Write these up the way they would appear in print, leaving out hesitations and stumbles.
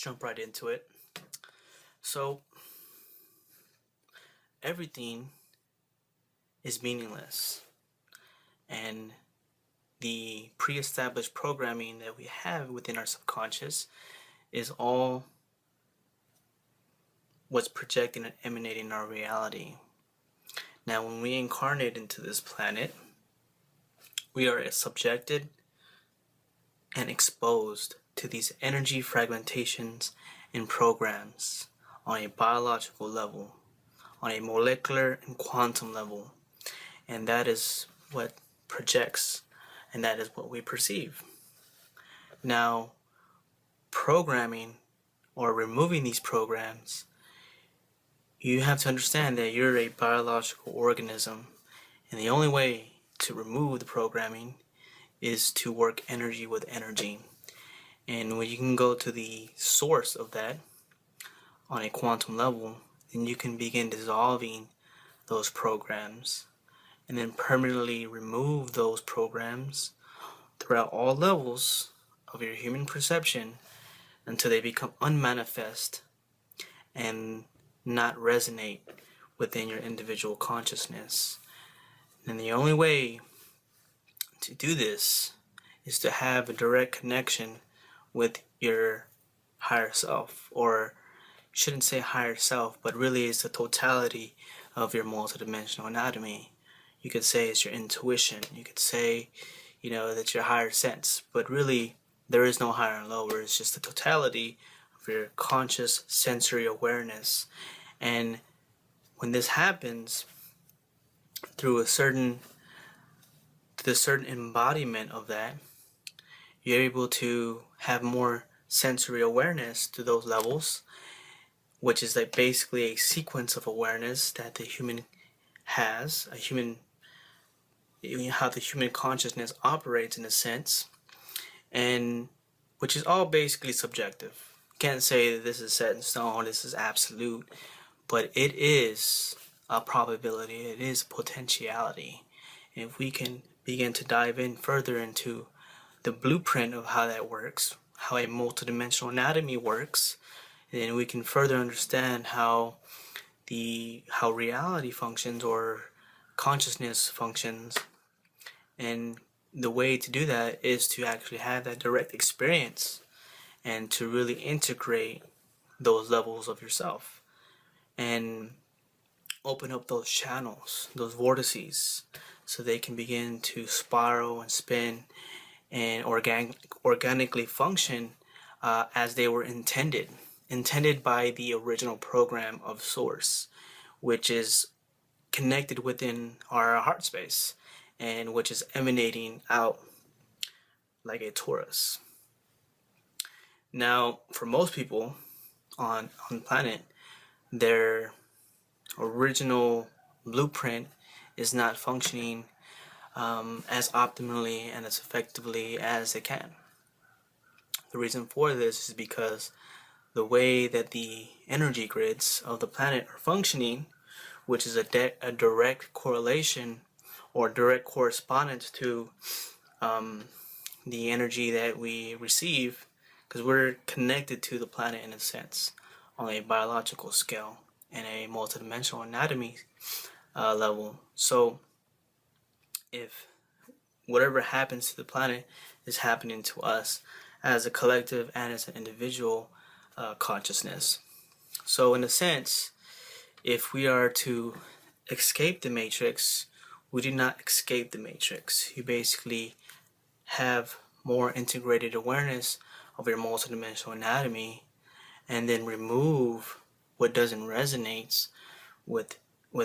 Let's jump right into it. So, everything is meaningless, and the pre-established programming that we have within our subconscious is all what's projecting and emanating our reality. Now, when we incarnate into this planet, we are subjected and exposed to these energy fragmentations and programs on a biological level, on a molecular and quantum level, and that is what projects, and that is what we perceive. Now, programming or removing these programs, you have to understand that you're a biological organism, and the only way to remove the programming is to work energy with energy. And when you can go to the source of that on a quantum level, then you can begin dissolving those programs and then permanently remove those programs throughout all levels of your human perception until they become unmanifest and not resonate within your individual consciousness. And the only way to do this is to have a direct connection with your higher self, or shouldn't say higher self, but really it's the totality of your multidimensional anatomy. You could say it's your intuition. You could say, that's your higher sense, but really there is no higher and lower. It's just the totality of your conscious sensory awareness. And when this happens through the certain embodiment of that, you're able to have more sensory awareness to those levels, which is like basically a sequence of awareness that the human has, how the human consciousness operates in a sense, and which is all basically subjective. Can't say that this is set in stone, this is absolute, but it is a probability, it is potentiality. And if we can begin to dive in further into the blueprint of how that works, how a multidimensional anatomy works, then we can further understand how reality functions or consciousness functions. And the way to do that is to actually have that direct experience and to really integrate those levels of yourself and open up those channels, those vortices, so they can begin to spiral and spin and organically function as they were intended by the original program of source, which is connected within our heart space and which is emanating out like a torus. Now, for most people on the planet, their original blueprint is not functioning as optimally and as effectively as it can. The reason for this is because the way that the energy grids of the planet are functioning, which is a direct correlation or direct correspondence to the energy that we receive, because we're connected to the planet in a sense on a biological scale and a multidimensional anatomy level. So if whatever happens to the planet is happening to us as a collective and as an individual consciousness. So in a sense, if we are to escape the matrix, we do not escape the matrix. You basically have more integrated awareness of your multidimensional anatomy and then remove what doesn't resonate with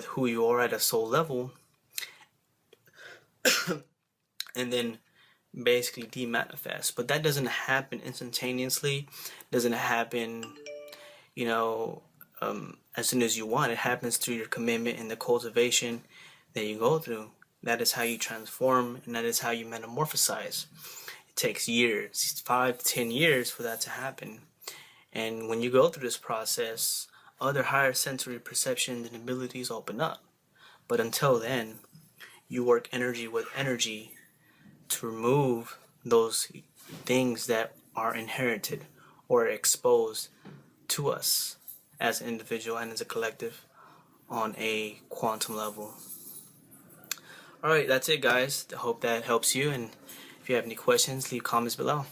who you are at a soul level and then basically demanifest. But that doesn't happen instantaneously, doesn't happen as soon as you want. It happens through your commitment and the cultivation that you go through. That is how you transform, and that is how you metamorphosize. It takes years, 5 to 10 years for that to happen. And when you go through this process, other higher sensory perceptions and abilities open up. But until then, you work energy with energy to remove those things that are inherited or exposed to us as an individual and as a collective on a quantum level. Alright, that's it guys. I hope that helps you, and if you have any questions, leave comments below.